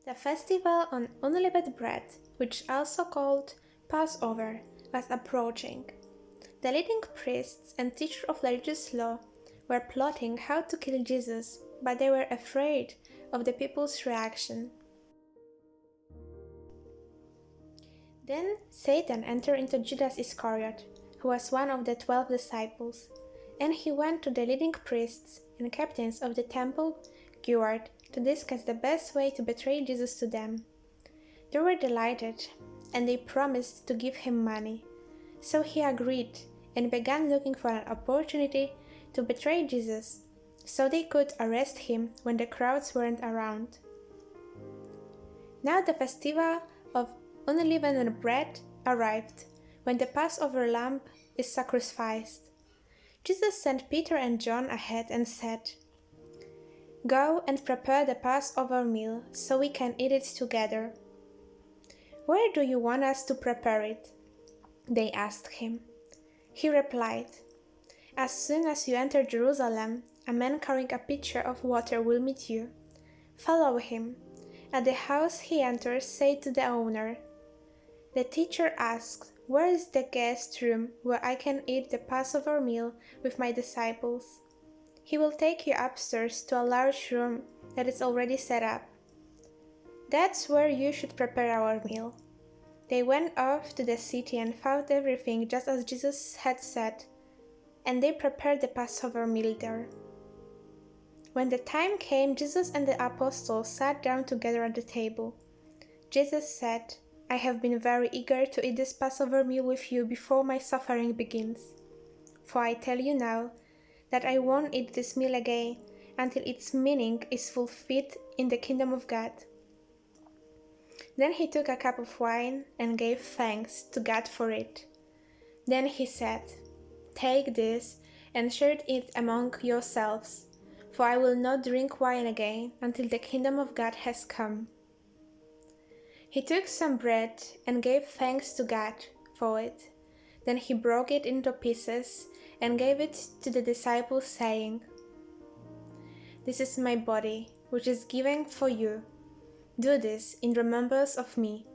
The festival on unleavened bread, which is also called Passover, was approaching. The leading priests and teachers of religious law were plotting how to kill Jesus, but they were afraid of the people's reaction. Then Satan entered into Judas Iscariot, who was one of the 12 disciples, and he went to the leading priests and captains of the temple guard to discuss the best way to betray Jesus to them. They were delighted, and they promised to give him money. So he agreed and began looking for an opportunity to betray Jesus, so they could arrest him when the crowds weren't around. Now the festival of unleavened bread arrived, when the Passover lamb is sacrificed. Jesus sent Peter and John ahead and said, "Go and prepare the Passover meal so we can eat it together." "Where do you want us to prepare it?" they asked him. He replied, "As soon as you enter Jerusalem, a man carrying a pitcher of water will meet you. Follow him. At the house he enters, say to the owner, 'The teacher asks, where is the guest room where I can eat the Passover meal with my disciples?' He will take you upstairs to a large room that is already set up. That's where you should prepare our meal." They went off to the city and found everything just as Jesus had said, and they prepared the Passover meal there. When the time came, Jesus and the apostles sat down together at the table. Jesus said, "I have been very eager to eat this Passover meal with you before my suffering begins. For I tell you now that I won't eat this meal again until its meaning is fulfilled in the kingdom of God." Then he took a cup of wine and gave thanks to God for it. Then he said, "Take this and share it among yourselves, for I will not drink wine again until the kingdom of God has come." He took some bread and gave thanks to God for it. Then he broke it into pieces and gave it to the disciples, saying, "This is my body, which is given for you. Do this in remembrance of me."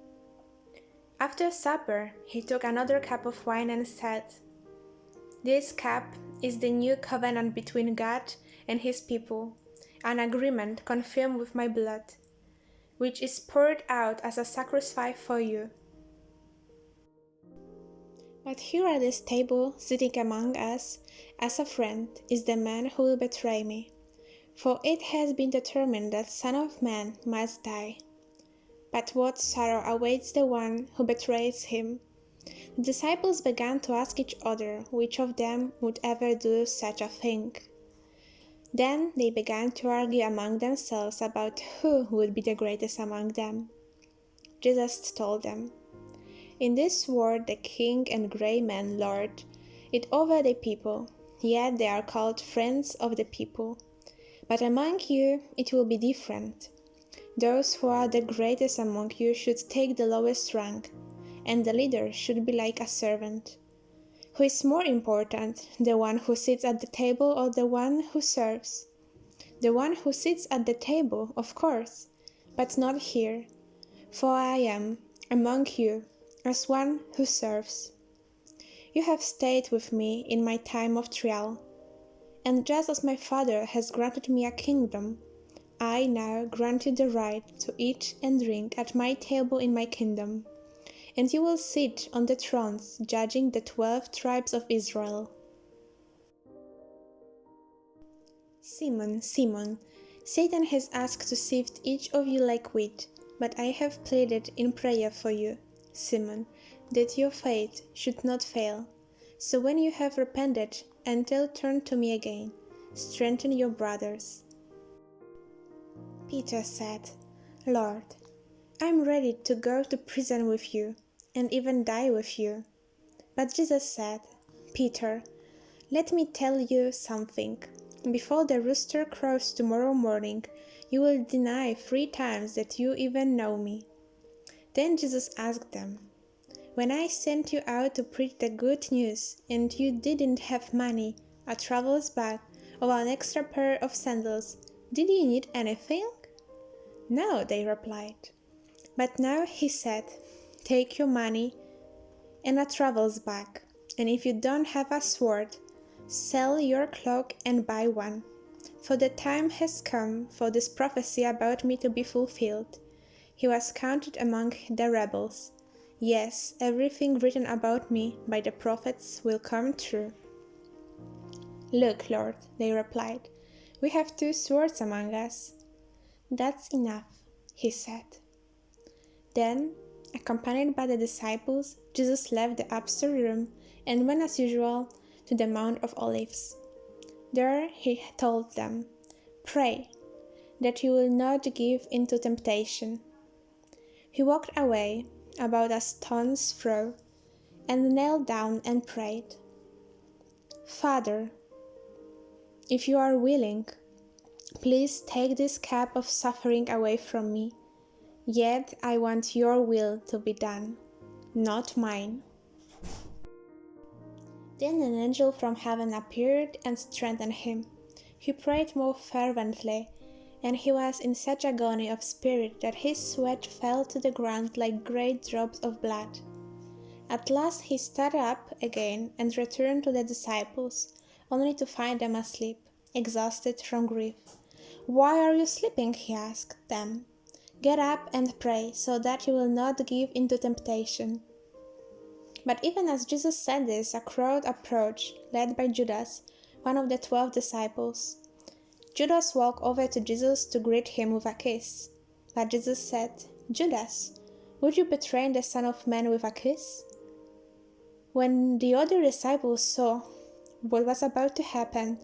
After supper, he took another cup of wine and said, "This cup is the new covenant between God and his people, an agreement confirmed with my blood, which is poured out as a sacrifice for you. But here at this table, sitting among us as a friend, is the man who will betray me. For it has been determined that Son of Man must die. But what sorrow awaits the one who betrays him?" The disciples began to ask each other which of them would ever do such a thing. Then they began to argue among themselves about who would be the greatest among them. Jesus told them, "In this world the king and great men lord it over the people, yet they are called friends of the people. But among you it will be different. Those who are the greatest among you should take the lowest rank, and the leader should be like a servant. Who is more important, the one who sits at the table or the one who serves? The one who sits at the table, of course, but not here, for I am among you as one who serves. You have stayed with me in my time of trial, and just as my Father has granted me a kingdom, I now grant you the right to eat and drink at my table in my kingdom, and you will sit on the thrones judging the 12 tribes of Israel." "Simon, Simon, Satan has asked to sift each of you like wheat, but I have pleaded in prayer for you, Simon, that your faith should not fail. So when you have repented and turn to me again, strengthen your brothers." Peter said, "Lord, I am ready to go to prison with you, and even die with you." But Jesus said, "Peter, let me tell you something. Before the rooster crows tomorrow morning, you will deny 3 times that you even know me." Then Jesus asked them, "When I sent you out to preach the good news, and you didn't have money, a traveler's bag, or an extra pair of sandals, did you need anything?" "No," they replied. But now he said, "Take your money and a travel's bag, and if you don't have a sword, sell your cloak and buy one. For the time has come for this prophecy about me to be fulfilled." He was counted among the rebels. Yes, everything written about me by the prophets will come true. "Look, Lord," they replied, "we have 2 swords among us." "That's enough," he said. Then, accompanied by the disciples, Jesus left the upper room and went as usual to the Mount of Olives. There he told them, "Pray that you will not give into temptation." He walked away about a stone's throw and knelt down and prayed, "Father, if you are willing, please take this cup of suffering away from me. Yet I want your will to be done, not mine." Then an angel from heaven appeared and strengthened him. He prayed more fervently, and he was in such agony of spirit that his sweat fell to the ground like great drops of blood. At last he stood up again and returned to the disciples, only to find them asleep, exhausted from grief. "Why are you sleeping?" he asked them. "Get up and pray, so that you will not give into temptation." But even as Jesus said this, a crowd approached, led by Judas, one of the 12 disciples. Judas walked over to Jesus to greet him with a kiss. But Jesus said, "Judas, would you betray the Son of Man with a kiss?" When the other disciples saw what was about to happen,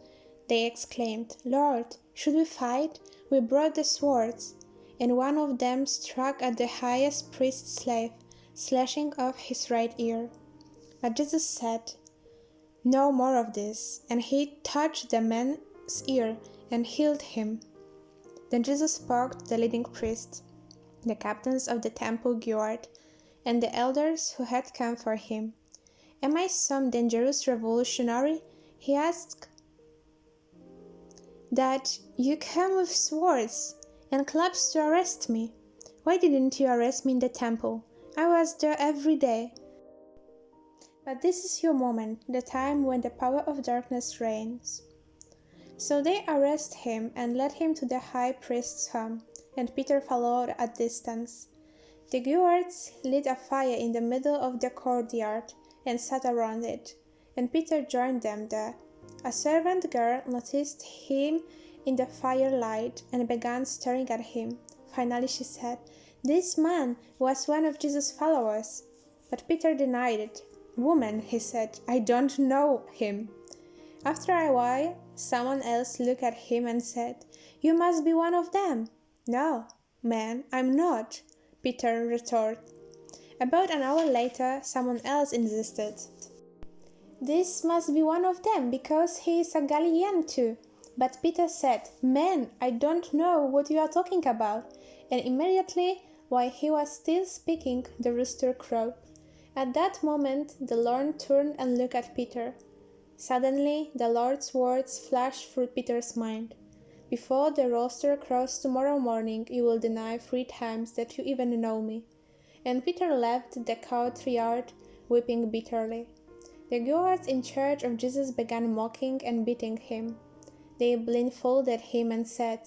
they exclaimed, "Lord, should we fight? We brought the swords." And one of them struck at the highest priest's slave, slashing off his right ear. But Jesus said, "No more of this," and he touched the man's ear and healed him. Then Jesus spoke to the leading priests, the captains of the temple guard, and the elders who had come for him. "Am I some dangerous revolutionary," he asked, "that you come with swords and clubs to arrest me? Why didn't you arrest me in the temple? I was there every day." But this is your moment, the time when the power of darkness reigns. So they arrested him and led him to the high priest's home, and Peter followed at distance. The guards lit a fire in the middle of the courtyard and sat around it, and Peter joined them there. A servant girl noticed him in the firelight and began staring at him. Finally she said, "This man was one of Jesus' followers." But Peter denied it. "Woman," he said, "I don't know him." After a while, someone else looked at him and said, "You must be one of them." "No, man, I'm not," Peter retorted. About an hour later, someone else insisted, "This must be one of them, because he is a Galilean too." But Peter said, "Man, I don't know what you are talking about." And immediately, while he was still speaking, the rooster crowed. At that moment, the Lord turned and looked at Peter. Suddenly, the Lord's words flashed through Peter's mind. "Before the rooster crows tomorrow morning, you will deny 3 times that you even know me." And Peter left the courtyard, weeping bitterly. The guards in charge of Jesus began mocking and beating him. They blindfolded him and said,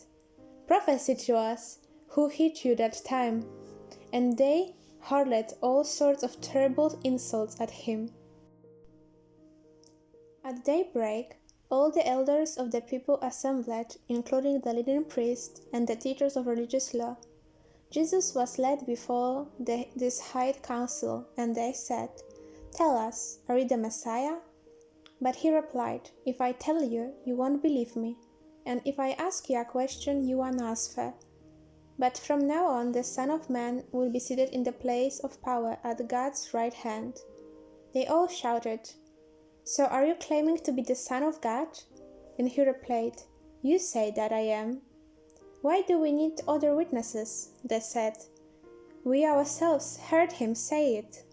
"Prophesy to us, who hit you that time?" And they hurled all sorts of terrible insults at him. At daybreak, all the elders of the people assembled, including the leading priests and the teachers of religious law. Jesus was led before this high council, and they said, "Tell us, are you the Messiah?" But he replied, "If I tell you, you won't believe me, and if I ask you a question, you won't answer. But from now on, the Son of Man will be seated in the place of power at God's right hand." They all shouted, "So are you claiming to be the Son of God?" And he replied, "You say that I am." "Why do we need other witnesses?" they said. "We ourselves heard him say it."